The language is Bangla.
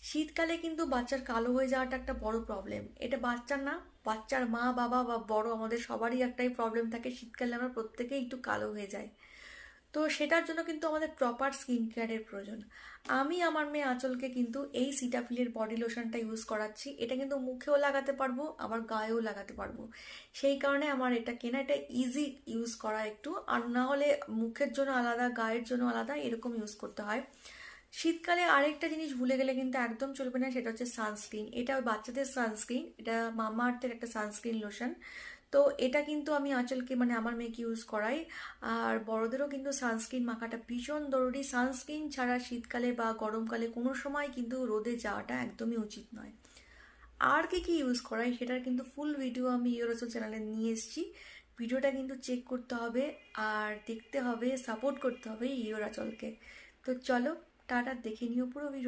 শীতকালে কিন্তু বাচ্চার কালো হয়ে যাওয়াটা একটা বড় প্রবলেম। এটা বাচ্চার না, বাচ্চার মা বাবা বা বড় আমাদের সবারই একটাই প্রবলেম থাকে, শীতকালে আমরা প্রত্যেকেই একটু কালো হয়ে যাই। তো সেটার জন্য কিন্তু আমাদের প্রপার স্কিন কেয়ারের প্রয়োজন। আমি আমার মেয়ে আঁচলকে কিন্তু এই সিটাফিলের বডি লোশনটা ইউজ করাচ্ছি। এটা কিন্তু মুখেও লাগাতে পারবো, আবার গায়েও লাগাতে পারবো। সেই কারণে আমার এটা কেনা, এটা ইজি ইউজ করা একটু, আর না হলে মুখের জন্য আলাদা গায়ের জন্য আলাদা এরকম ইউজ করতে হয়। শীতকালে আরেকটা জিনিস ভুলে গেলে কিন্তু একদম চলবে না, সেটা হচ্ছে সানস্ক্রিন। এটা বাচ্চাদের সানস্ক্রিন, এটা মামা আর্থের একটা সানস্ক্রিন লোশন। তো এটা কিন্তু আমি আঁচলকে মানে আমার মেয়েকে ইউজ করাই। আর বড়দেরও কিন্তু সানস্ক্রিন মাখাটা ভীষণ জরুরি। সানস্ক্রিন ছাড়া শীতকালে বা গরমকালে কোনো সময় কিন্তু রোদে যাওয়াটা একদমই উচিত নয়। আর কি কি ইউজ করাই সেটার কিন্তু ফুল ভিডিও আমি ইউরোসো চ্যানেলে নিয়ে এসেছি। ভিডিওটা কিন্তু চেক করতে হবে, আর দেখতে হবে, সাপোর্ট করতে হবে ইওর আঁচলকে। তো চলো, টাটা, দেখে নিও পুরো ভিডিও।